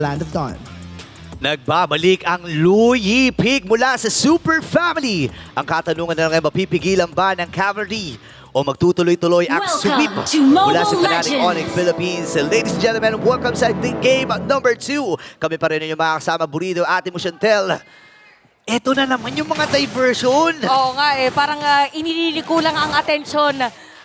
Land of Dawn. Nagbabalik ang Louie Pig mula sa Super Family. Ang katanungan na lang, mapipigilan ba ng Cavalry o magtutuloy-tuloy ang sweep Welcome to mula sa Mobile Fnatic Legends. Onyx Philippines. Ladies and gentlemen, welcome sa the game number 2. Kami pa rin yung mga kasama, Burrito, Ate mo Chantel. Eto na naman yung mga diversion. Oo nga eh, parang inililiko lang ang atensyon.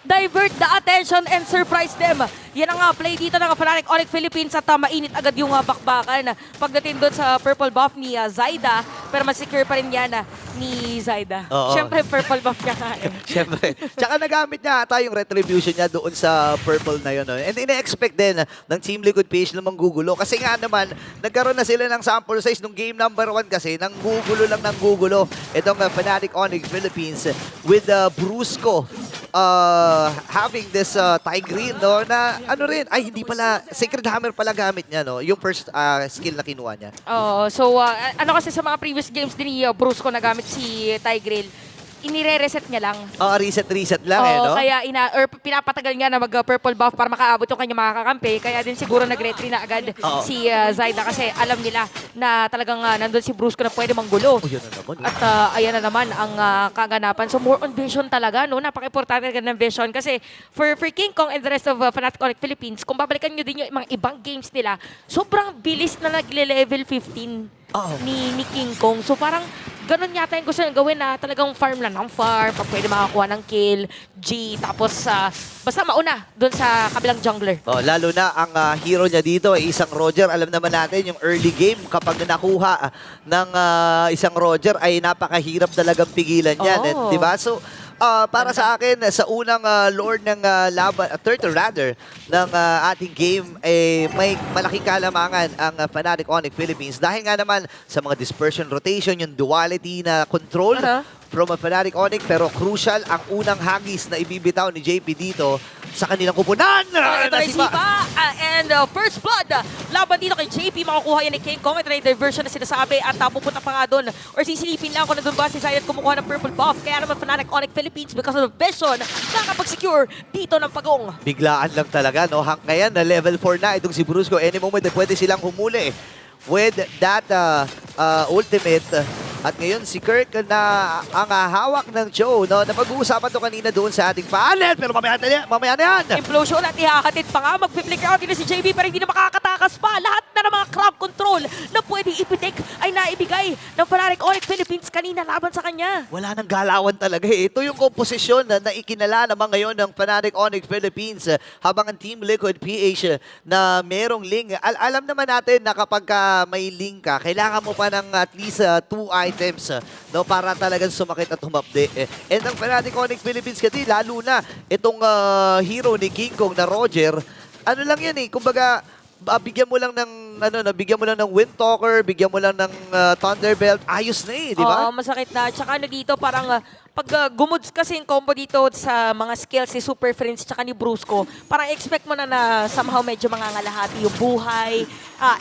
Divert the attention and surprise them. Yan ang play dito ng Fnatic Onyx Philippines at mainit agad yung bakbakan. Pagdating doon sa purple buff ni Zyda, pero mas secure pa rin yan ni Zyda. Oo. Siyempre, purple buff niya nga eh. Siyempre. Tsaka nagamit niya ata yung retribution niya doon sa purple na yun. No? And ina-expect din ng Team Liquid PH na manggugulo. Kasi nga naman, nagkaroon na sila ng sample size nung game number 1 kasi. Nanggugulo lang nanggugulo. Itong Fnatic Onyx Philippines with Brusco having this Tigrine, no? Na ano rin, ay hindi pala, Sacred Hammer pala gamit niya, no? Yung first skill na kinuha niya. Oo, so ano kasi sa mga previous games din ni Brusco na gamit si Tigreal, inire-reset niya lang. Reset lang eh, no? Kaya pinapatagal niya na mag-purple buff para makaabot yung kanyang mga kakampi. Kaya din siguro nag-retry na agad si Zyda kasi alam nila na talagang nandun si Brusco na pwede manggulo. Oh, yun na naman. At ayan na naman ang kaganapan. So more on vision talaga, no? Napaka-importante talaga ng vision kasi for King Kong and the rest of Fnatic Onyx Philippines, kung babalikan nyo din yung mga ibang games nila, sobrang bilis na nagle-level 15 ni King Kong. So parang ganun yata yung gusto niyang gawin na talagang farm lang ng farm, pa pwede makakuha ng kill, G, tapos basta mauna doon sa kabilang jungler. Lalo na ang hero niya dito ay isang Roger. Alam naman natin yung early game kapag nakuha ng isang Roger ay napakahirap talagang pigilan yan. Di ba? So, para sa akin, sa unang lord ng laban, turtle rather, ng ating game, may malaking kalamangan ang Fnatic Onyx Philippines. Dahil nga naman sa mga dispersion rotation, yung duality na control from a Fnatic Onyx, pero crucial ang unang hagis na ibibitaw ni JP dito sa kanilang kupunan. Ito na si Sipa. And first blood. Laban dito kay JP. Makukuha yan ni King Kong. Ito na yung diversion na sinasabi. At pupunta pa nga doon. Or sisilipin lang kung nandun ba si Zyda at kumukuha ng purple buff. Kaya naman Fnatic Onyx Philippines because of the vision nakakapag-secure dito ng pagong. Biglaan lang talaga, no? Hang ngayon na level 4 na itong si Brusco. Any moment, pwede silang humuli with that ultimate. At ngayon si Kirk na ang hawak ng Joe, no? Napag-uusapan to kanina doon sa ating panel, pero mamaya na yan. Implosion at ihahatid pa nga. Mag-flick out din si JB pero hindi na makakatakas pa. Lahat na ng mga crowd control na pwede ipitik ay naibigay ng Fnatic Onyx Philippines kanina laban sa kanya. Wala nang galawan talaga eh. Ito yung komposisyon na ikinala naman ngayon ng Fnatic Onyx Philippines habang ang Team Liquid PH na merong link. Alam naman natin na kapag may link ka, kailangan mo pa ng at least 2 items no, para talagang sumakit at humapde. And ang Fnatic Onyx Philippines kasi lalo na itong hero ni King Kong na Roger, ano lang yan eh, kumbaga bigyan mo lang ng bigyan mo lang ng Windtalker, bigyan mo lang ng Thunderbelt, ayos na eh, di ba? Oo, masakit na. Tsaka dito parang pag gumuds kasi yung combo dito sa mga skills ni Super Friends tsaka ni Brusco, parang expect mo na somehow medyo mangangalahati yung buhay.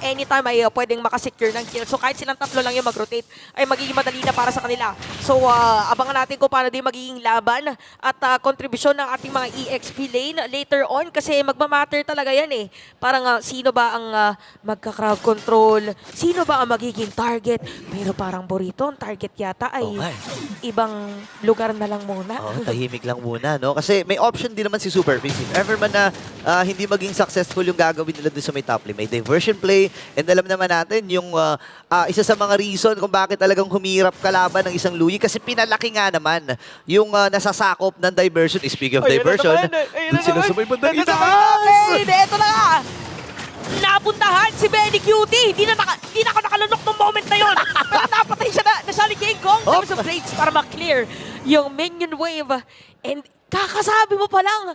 Anytime ay pwedeng makasecure ng kill. So kahit silang tatlo lang yung mag-rotate, ay magiging madali na para sa kanila. So abangan natin kung paano din magiging laban at kontribusyon ng ating mga EXP lane later on kasi magmamatter talaga yan eh. Parang sino ba ang magka-crowd control, sino ba ang magiging target. Pero parang Burrito, ang target yata ay ibang lugar na lang muna. Tahimik lang muna, no? Kasi may option din naman si Super Friends. If ever man na hindi maging successful yung gagawin nila doon sa may top lane, may diversion play. And alam naman natin yung isa sa mga reason kung bakit talagang humirap kalaban ng isang Louie kasi pinalaki nga naman yung nasasakop ng diversion. Speaking of diversion, doon sila sa may bandang itaas! Ito na nga! Napuntahan si Benny Cutie! Hindi na ako nakalunok ng moment na yun! Pero napatay siya na siya ni King Kong. Tapos sa blades para ma-clear yung minion wave. And kakasabi mo pa lang,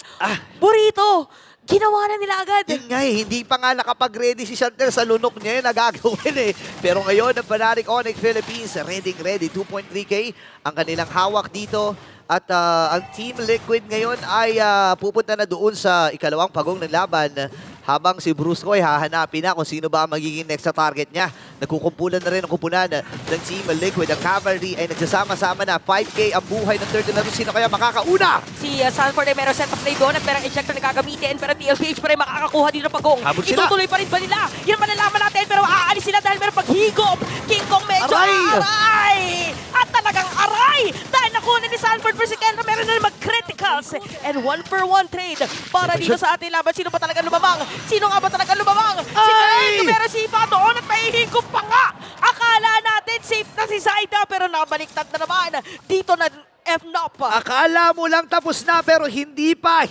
Burrito, ginawa na nila agad. Yun nga eh, hindi pa nga nakapag-ready si Chantel sa lunok niya yun, nagagawin eh. Pero ngayon, ang Fnatic Onyx Philippines, ready, 2.3K ang kanilang hawak dito. At ang Team Liquid ngayon ay pupunta na doon sa ikalawang pagong ng laban habang si Brusco ay hahanapin na kung sino ba ang magiging next sa target niya nagkukumpulan na rin ang kupunan ng Team Liquid. Ang Cavalry ay nagsasama-sama na. 5K ang buhay ng third na sino kaya makakauna? Si Sanford ay meron set up play doon at merong ejector na gagamitin pero TLPH pa rin makakakuha dito ng pagong. Habol sila. Itutuloy pa rin ba nila? Yan malalaman natin pero aalis sila dahil meron paghigop. King Kong medyo aray! At talagang aray! Dahil nakuha ni Sanford for si Kendra, meron na mag-criticals. And 1-for-1 trade para dito sa ating laban. Sino ba talaga lumabang? Sino nga ba talaga lumabang? Si Kendra, pero si Ipa doon at mahihigop pa nga. Akala natin safe na si Zaida pero nabaliktad na naman. Dito na F-Nop. Akala mo lang tapos na pero hindi pa.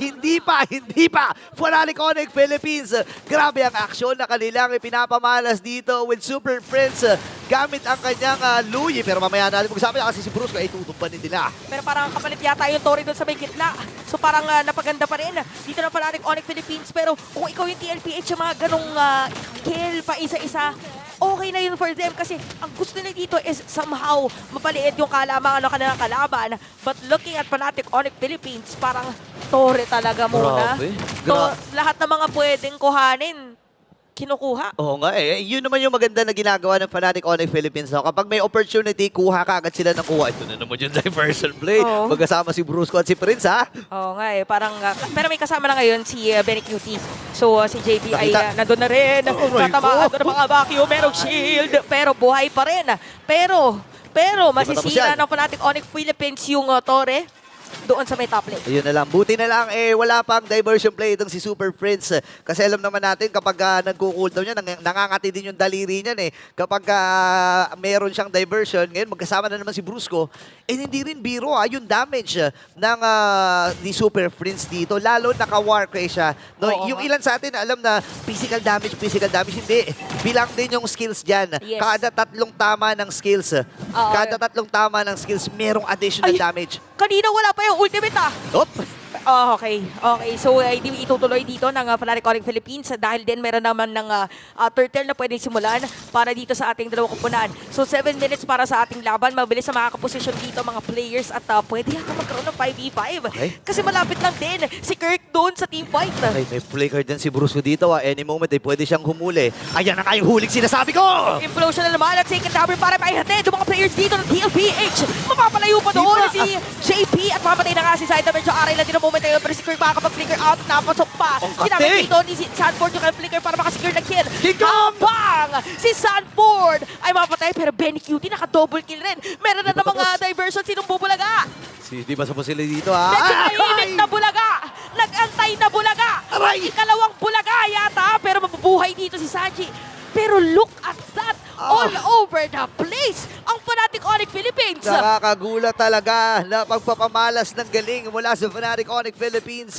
Fanatic Onyx Philippines. Grabe ang aksyon na kanilang ipinapamalas dito with Super Prince gamit ang kanyang Luyi. Pero mamaya natin mag-usapan kasi si Bruce ay tutupanin nila. Pero parang kapalit yata yung Tori doon sa may gitna. So parang napaganda pa rin dito na Fanatic Onyx Philippines. Pero kung ikaw yung TLPH, yung mga ganong kill pa isa-isa, okay na yun for them kasi ang gusto nila dito is somehow mapaliit yung kalaban kanilang kalaban. But looking at Fanatic Onyx Philippines, parang Torre talaga muna. Lahat ng mga pwedeng kuhanin, kinukuha. Oo nga eh. Yun naman yung maganda na ginagawa ng Fanatic Onyx Philippines. No? Kapag may opportunity, kuha ka agad sila ng kuha. Ito na naman yung diversion play. Oo. Magkasama si Brusco at si Prince, ha? Oo nga eh, parang, pero may kasama na ngayon si Benny Cutie. So si JB ay Nakita. nandun na rin. Oh my Tatamaan God. doon ng mga vacuum, merong shield, pero buhay pa rin. Pero masisira yan. ng Fanatic Onyx Philippines yung Torre doon sa may top lane. Ayun na lang. Buti na lang, wala pang diversion play itong si Super Prince. Kasi alam naman natin, kapag nagko-cooldown niya, nangangati din yung daliri niyan eh. Kapag meron siyang diversion, ngayon magkasama na naman si Brusco, hindi rin biro yung damage ng ni Super Prince dito. Lalo naka-warcray siya. No? Oo, Yung ilan sa atin, alam na physical damage, hindi. Bilang din yung skills dyan. Yes. Kada tatlong tama ng skills, Oo. merong additional Ay. damage. Kanina wala pa yung ultimate Op! Oh, okay. So, hindi itutuloy dito ng Fanatic Onyx Philippines dahil din meron naman ng turtle na pwedeng simulan para dito sa ating dalawang kupunan. So, 7 minutes para sa ating laban. Mabilis na makakaposisyon dito mga players at pwede yata magkaroon ng 5v5. Okay. Kasi malapit lang din si Kirk doon sa team fight. Ay, may flicker din si Brusco dito. Any moment ay pwede siyang humuli. Ayan na kayong huling sinasabi ko! Implosion na naman at second tower para maihatid yung mga players dito ng TLPH. Mapapalayo pa doon Diba? si JP at mamatay na nga si Zaida. Medyo aray lang din ang moment na yun. Pero si Kirk makakapag-flicker out. Napasok pa. Ang kate! Ginamit dito ni Sanford yung flicker para makasecure ng kill. Kingdom! Bang! Si Sanford ay mapatay pero Benny Cutie naka-double kill rin. Meron na ng mga diversion. Sinong bubulaga? Di ba sa sila dito, ha? Medyo naiinit na bulaga. Nag-antay na bulaga. Aray! Ikalawang bulaga yata. Pero mabubuhay dito si Sanji. Pero look at that. All over the place. Ang Fanatic Onyx Philippines. Nakakagulat talaga na pagpapamalas ng galing mula sa Fanatic Onyx Philippines.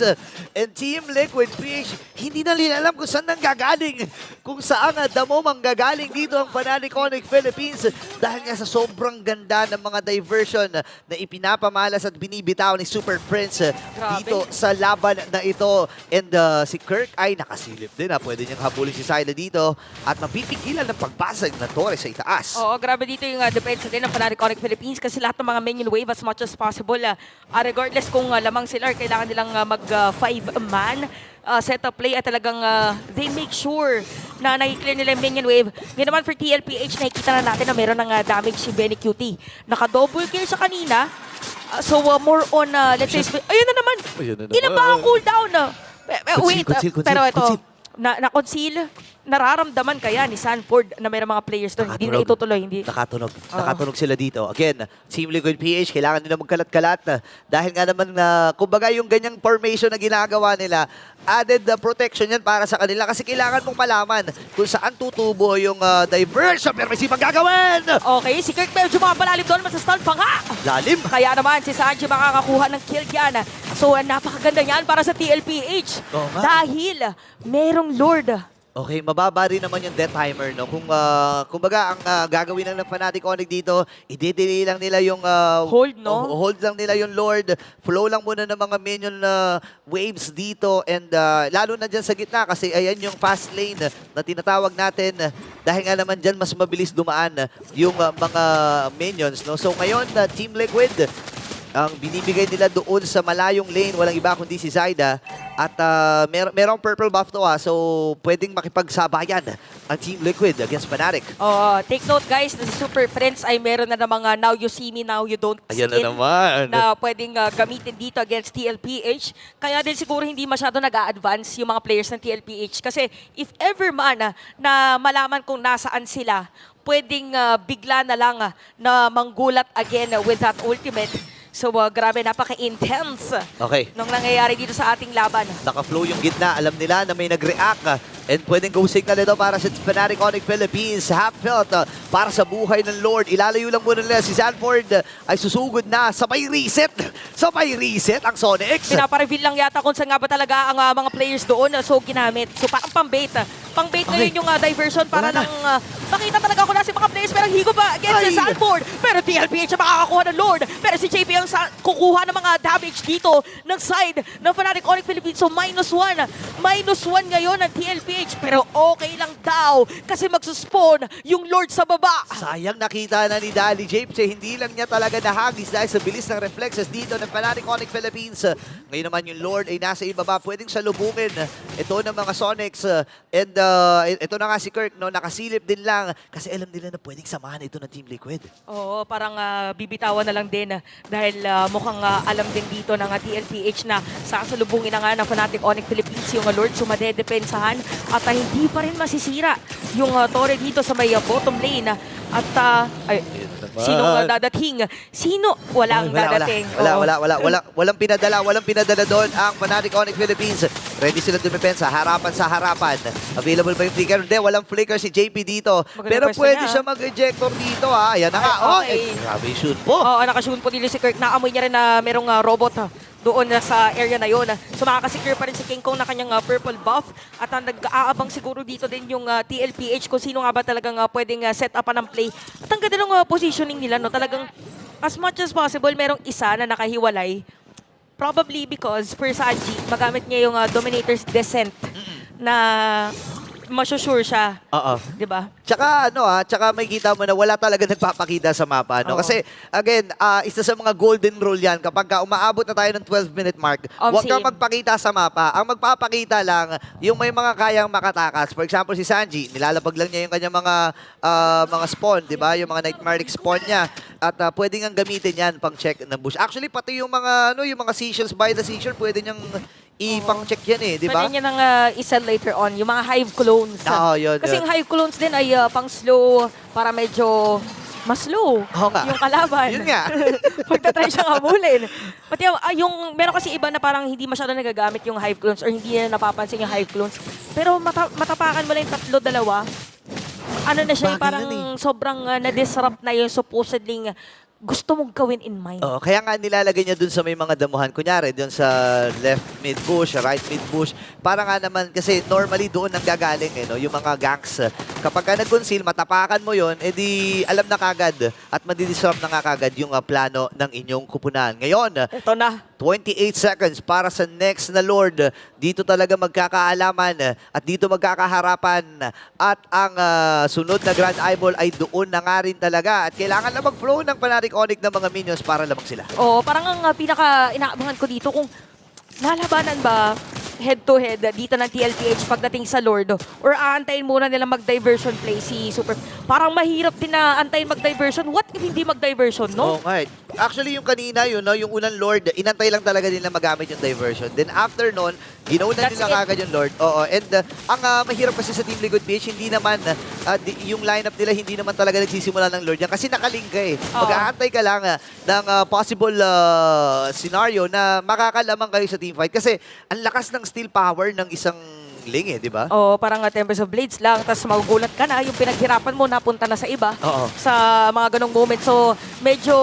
And Team Liquid PH, hindi na nila alam kung saan nanggagaling. Kung saan damo manggagaling dito ang Fanatic Onyx Philippines. Dahil nga sa sobrang ganda ng mga diversion na ipinapamalas at binibitaw ni Super Prince Grabe. dito sa laban na ito. And si Kirk ay nakasilip din. Pwede niyang habulin si Syla dito at mapipigilan ng pagbasag na Torre sa itaas. Oo, grabe dito yung defense din ng Fanatic Onyx Philippines kasi lahat ng mga minion wave as much as possible. Regardless kung lamang sila or kailangan nilang mag-5-man setup play at talagang they make sure na nakiklear nila yung minion wave. Ngayon naman for TLPH, nakikita na natin na meron ng damage si Benny Cutie. Naka-double kill siya kanina. So more on, let's say, ayun na naman. Ayun na naman. Ilan ba ang cooldown? Wait, Conceal, pero ito, conceal. na-conceal, nararamdaman kaya ni Sanford na mayroong mga players doon. Hindi na Nakatunog. itutuloy. Hindi. Nakatunog. Nakatunog sila dito. Again, Team Liquid PH, kailangan nila magkalat-kalat. Dahil nga naman, kumbaga yung ganyang formation na ginagawa nila, added protection yan para sa kanila. Kasi kailangan mong malaman kung saan tutubo yung diversion. Pero may sipang gagawin! Okay, si Kirk medyo mapalalim doon, masastun pa nga. Lalim! Kaya naman, si Sanji makakakuha ng kill yan. So, napakaganda yan para sa TLPH. Oo nga. Dahil merong Lord. Okay, mababa rin naman yung death timer, no? Kung, kumbaga, ang gagawin lang ng Fanatic Onyx dito, i-delay lang nila yung... Hold, no? Hold lang nila yung Lord. Flow lang muna ng mga minion waves dito. And lalo na dyan sa gitna, kasi ayan yung fast lane na tinatawag natin. Dahil nga naman dyan, mas mabilis dumaan yung mga minions, no? So ngayon, Team Liquid, ang binibigay nila doon sa malayong lane, walang iba kundi si Zaida, At merong purple buff to so pwedeng makipagsabayan ang Team Liquid against Fnatic. Take note guys, na si Super Friends ay meron na ng mga now you see me, now you don't Ayan skin na naman. na pwedeng gamitin dito against TLPH. Kaya din siguro hindi masyado nag-a-advance yung mga players ng TLPH. Kasi if ever man na malaman kung nasaan sila, pwedeng bigla na lang na manggulat again with that ultimate. So grabe, napaka-intense Okay. nung nangyayari dito sa ating laban. Naka-flow yung gitna. Alam nila na may nag-react. And pwedeng go signal ito para sa Fnatic Onyx Philippines. Half-felt para sa buhay ng Lord. Ilalayo lang muna nila. Si Sanford ay susugod na. Sabay reset. Sabay reset ang Sonics. Pinapareveal lang yata kung saan nga ba talaga ang mga players doon. So ginamit. So parang pang-bait. Pang-bait Okay. ngayon yung diversion para Wala na. lang makita talaga kung nasa mga players. Pero higo pa against Ay. si Sanford. Pero TLPH ang makakakuha ng Lord. Pero si JP ang kukuha ng mga damage dito ng side ng Fnatic Onyx Philippines. So -1. -1 ngayon ng TLPH. Pero okay lang daw kasi magsuspawn yung Lord sa baba. Sayang nakita na ni Dali James hindi lang niya talaga nahagis dahil sa bilis ng reflexes dito ng Fnatic Onyx Philippines. Ngayon naman yung Lord ay nasa ibaba, pwedeng salubungin ito ng mga Sonics. And ito na nga si Kirk, no, nakasilip din lang kasi alam nila na pwedeng samahan ito ng Team Liquid. Oo, parang bibitawan na lang din dahil mukhang alam din dito ng TLPH na sasalubungin na nga ng Fnatic Onyx Philippines yung Lord. So madedepensahan at hindi pa rin masisira yung torre dito sa may bottom lane. At sinong dadating? Sino? Walang dadating. Oo. Walang pinadala doon ang Fnatic Onyx Philippines. Ready sila dumepensa, harapan sa harapan. Available ba yung flicker? Hindi, walang flicker si JP dito. Magandang Pero pwesto pwede niya. siya mag-ejector dito Ayan na nga. Okay. Grabe yung shoot po. Oo, nakashoot po nila si Kirk. Naamoy niya rin na merong robot doon sa area na yon. So makakasecure pa rin si King Kong na kanyang purple buff. At nag-aabang siguro dito din yung TLPH kung sino nga ba talagang pwedeng set up ng play. At ang ganda ng positioning nila, no? Talagang as much as possible, merong isa na nakahiwalay. Probably because for Sanji, magamit niya yung Dominator's Descent na masusure siya. Oo. Di ba? Tsaka tsaka may kita mo na wala talaga nagpapakita sa mapa, no? Oo. Kasi again, isa sa mga golden rule 'yan kapag umaabot na tayo ng 12-minute mark, huwag kang Same. magpakita sa mapa. Ang magpapakita lang yung may mga kayang makatakas. For example, si Sanji, nilalabag lang niya yung kanyang mga spawn, 'di ba? Yung mga Nightmaric spawn niya at pwede ngang gamitin 'yan pang check ng bush. Actually, pati yung mga yung mga seashells by the seashore, pwede niyang ipang-check yan 'di ba? Pwede niya nang isa later on, yung mga hive clones. Oo, yun, Kasi yun. yung hive clones din ay pang slow para medyo mas slow Oo nga. yung kalaban. Yun nga. Pagtatry siyang habulin. Pati yung, meron kasi iba na parang hindi masyado nagagamit yung hive clones or hindi na napapansin yung hive clones. Pero matapakan mo lang yung 3-2. Ano na siya, Bagay parang yan sobrang na-disrupt na yung supposedly gusto mong gawin in mind. Oo, kaya nga nilalagay niya dun sa may mga damuhan. Kunyari, dun sa left mid bush, right mid bush. Para nga naman, kasi normally doon nang gagaling, yung mga ganks. Kapag ka nag-conceal, matapakan mo yon, edi alam na kagad at madidisrupt na nga kagad yung plano ng inyong kupunan. Ngayon, Ito na. 28 seconds para sa next na Lord. Dito talaga magkakaalaman at dito magkakaharapan. At ang sunod na Grand Eyeball ay doon na nga rin talaga. At kailangan na mag-flow ng Fnatic Onyx ng mga minions para lamang sila. Oo, parang ang pinaka-inaabangan ko dito kung lalabanan ba head-to-head dito ng TLPH pagdating sa Lord or aantayin muna nila mag-diversion play si Super. Parang mahirap din na antayin mag-diversion. What if hindi mag-diversion, no? Oo nga. Actually, yung kanina, yung unang Lord, inantay lang talaga nila magamit yung diversion. Then after nun, ginawin That's nila it. kagad yung Lord. Oo. And ang mahirap kasi sa Team Liquid PH, hindi naman, yung lineup nila, hindi naman talaga nagsisimula ng Lord yan. Kasi nakalingka eh. Oo. Mag-aantay ka lang ng possible scenario na makakalamang kayo sa teamfight. Kasi ang lakas ng steel power ng isang ling di ba? Oo, parang Tempest of Blades lang, tapos magugulat ka na, yung pinaghirapan mo napunta na sa iba Oo. sa mga ganong moment. So, medyo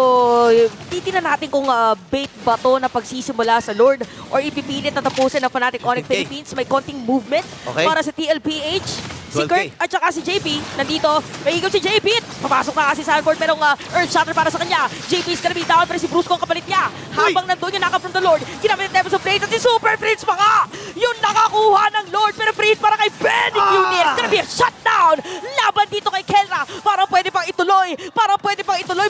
titignan natin kung bait ba to na pagsisimula sa Lord or ipipilit na tapusin ng Fnatic Onyx 15K. Philippines. May konting movement Okay. para sa TLPH. Si 12K. Kirk at saka si JP, nandito. May higop si JP. Papasok na kasi sa Sanford, merong Earth Shatter para sa kanya. JP is gonna be down, pero si Bruce Kong kapalit niya. Habang nandun yung naka from the Lord, ginamit ang Tempest of Blades at si Super Fritz pa nga! Yung nakakuha ng Lord, pero Fritz para kay Benning Unit. Gonna be a shutdown! Laban dito kay Kelra. Parang pwede pang ituloy.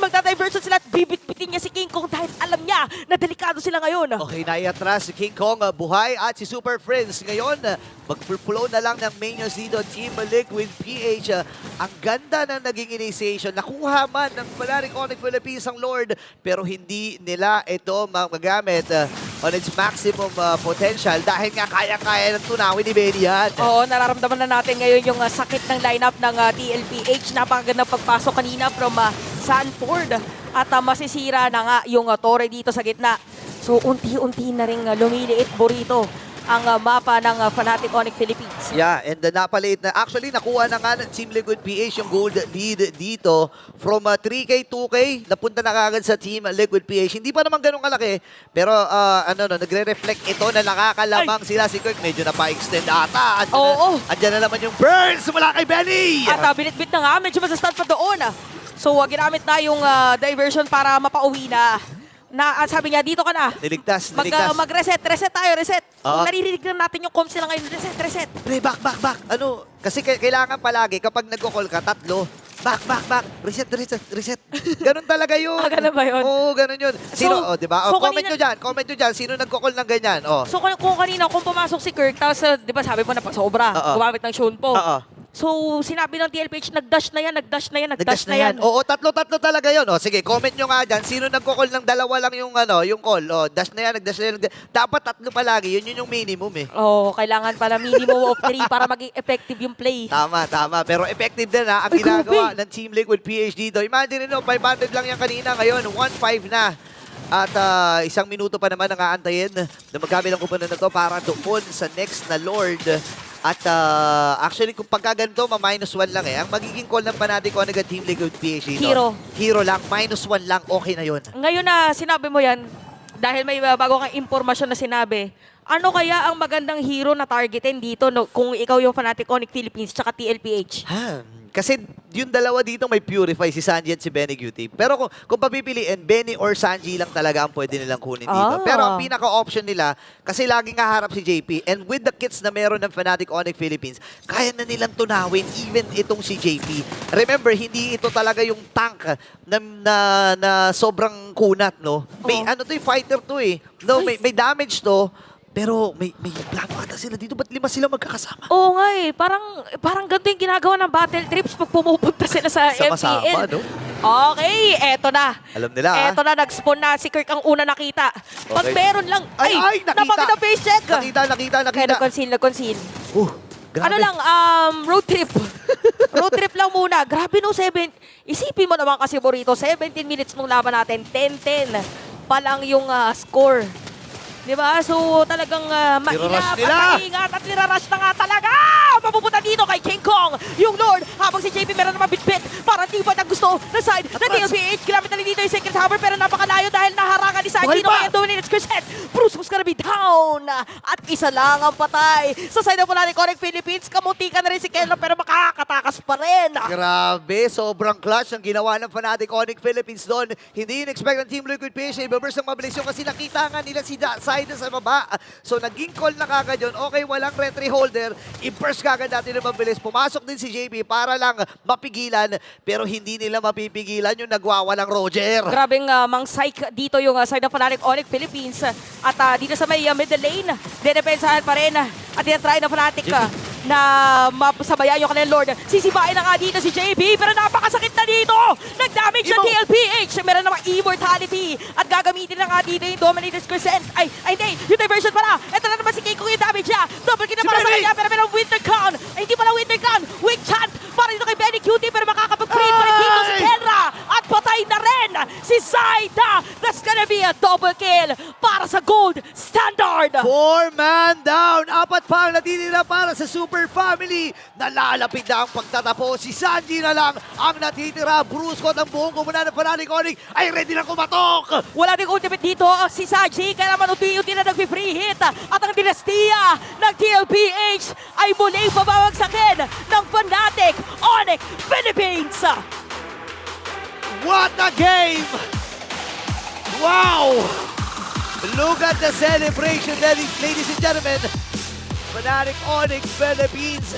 Magda-diversion sila at bibit-bitin niya si King Kong dahil alam niya na delikado delikado sila ngayon. Okay, naiatras si King Kong, Buhay at si Super Friends. Ngayon, mag-flow na lang ng Minions dito, Team Liquid PH. Ang ganda ng naging initiation. Nakuha man ng Fnatic Onyx Philippines ang Lord, pero hindi nila ito magamit on its maximum potential dahil nga kaya-kaya ng tunawin ni Benny yan. Oo, nararamdaman na natin ngayon yung sakit ng lineup ng TLPH. Napakagandang pagpasok kanina from Sanford. At masisira na nga yung torre dito sa gitna. So, unti-unti na rin lumiliit burrito ang mapa ng Fnatic Onyx Philippines. Yeah, and napaliit na. Actually, nakuha na nga ng Team Liquid PH yung gold lead dito. From 3K, 2K, napunta na kagad sa Team Liquid PH. Hindi pa naman ganun kalaki, pero nagre-reflect ito na nakakalamang sila si Kirk. Medyo napa-extend ata. Andyan na naman yung burns mula kay Benny! At binit-bit na nga, medyo masastart pa doon. So, ginamit na yung diversion para mapauwi na. Sabi niya, dito ka na. Niligtas. Mag-reset. Reset tayo, reset. Oo. Kung naririnig na natin yung comms nila ngayon, reset. Pre, back. Kasi kailangan palagi kapag nagko-call ka, tatlo. Back. Reset. Ganun talaga yun. Ganun ba yun? Oo, ganun yun. Sino, di ba? so Comment nyo dyan. Sino nagko-call ng ganyan? So kung kanina, kung pumasok si Kirk, tapos di ba sabi mo na sobra, gumamit ng Shunpo. So sinabi ng TLPH, nagdash na yan. Oo, tatlo talaga yun. O, sige, comment nyo nga dyan. Sino nagko-call ng dalawa lang yung call? O, dash na yan. Dapat tatlo palagi. Yun yung minimum eh. Oo, kailangan pala minimum of 3 para maging effective yung play. Tama. Pero effective din ha, ang ginagawa ng Team Liquid PH dito. Imagine nyo, 500 lang yan kanina. Ngayon, 1-5 na. At 1 minuto pa naman ang aantayin na magkabilang kupunan na to para doon sa next na Lord. At actually, kung pagkaganto, -1 lang eh. Ang magiging call ng Fnatic Onyx at Team Liquid PH dito. Hero lang, -1 lang, okay na yun. Ngayon na sinabi mo yan, dahil may bago kang impormasyon na sinabi, ano kaya ang magandang hero na targetin dito kung ikaw yung Fnatic Onyx Philippines tsaka TLPH? Kasi yung dalawa dito may Purify, si Sanji at si Benny Cutie. Pero kung papipiliin, Benny or Sanji lang talaga ang pwede nilang kunin dito. Pero ang pinaka-option nila, kasi laging haharap si JP, and with the kits na meron ng Fnatic Onyx Philippines, kaya na nilang tunawin even itong si JP. Remember, hindi ito talaga yung tank na sobrang kunat, no? May fighter to eh. No, may damage to. Pero may plano ata sila dito. Ba't 5 sila magkakasama? Oo nga eh. Parang ganito yung ginagawa ng battle trips pag pumupunta sila sa Sama-sama, MPL. no? Okay, eto na. Alam nila, Eto na, nag-spawn na si Kirk ang una nakita. Pag meron lang, nakita. napakita face check. Nakita. Kaya nag-conceal. Grabe. Ano lang, road trip. Road trip lang muna. Grabe no, isipin mo naman kasi Burrito, 17 minutes nung laban natin, 10-10 pa lang yung score. Diba? So talagang maingat at nirarush na nga talaga! Papupunta dito kay King Kong, yung Lord, habang si JP meron naman bit-bit. Parang di ba na gusto na side ng TLPH. Ginamit na rin dito yung second hammer pero napakalayo dahil naharangan ni Sanji. Kaya dominates Crescent. Bruce was gonna be down. At isa lang ang patay. Sa side ng Fnatic Onyx Philippines, kamuntikan na rin si Kenlo pero makakatakas pa rin. Grabe, sobrang clutch ang ginawa ng Fnatic Onyx Philippines doon. Hindi in-expect ng Team Liquid PH. I-burst ng mabilis yun kasi nakita nga nila si Side sa baba. So naging call na kagad yun. Okay, walang retry holder. I-burst kagad natin ng mabilis. Pumasok din si JP para lang mapigilan. Pero hindi nila mapipigilan yung nagwawalang Roger. Grabing mang psych dito yung side ng Fnatic Onyx Philippines. At dito sa may middle lane, dinepensahan pa rin. At tinatry ng Fnatic na masabayan yung kanilang Lord. Sisibain na nga dito si JB, pero napakasakit na dito! Nag-damage sa TLPH! Meron namang immortality! At gagamitin na nga dito yung Dominator's Crescent. Ay, hindi! Yung diversion pala! Ito na naman si Keiko yung damage niya! Double kill na para sa kanya, pero meron Wintercon! Ay, hindi pala Wintercon! Weak chant! Para dito kay Benny Cutie, pero makakapag-free pa rin dito si Kenra! At patay na rin si Zaida! That's gonna be a double kill para sa Gold Standard! 4-man down! 4 pa ang natitira para sa Super Family. Nalalapit na ang pagtatapos. Si Sanji na lang ang natitira. Brusco at ang buong kumunan ng Fnatic Onyx ay ready na kumatok. Wala ding ultimate dito si Sanji. Kaya naman unti-unti na nag-free hit. At ang dinastiya ng TLPH ay muling pabawagsakin ng Fnatic Onyx Philippines. What a game! Wow! Look at the celebration, ladies and gentlemen. Fnatic Onyx Philippines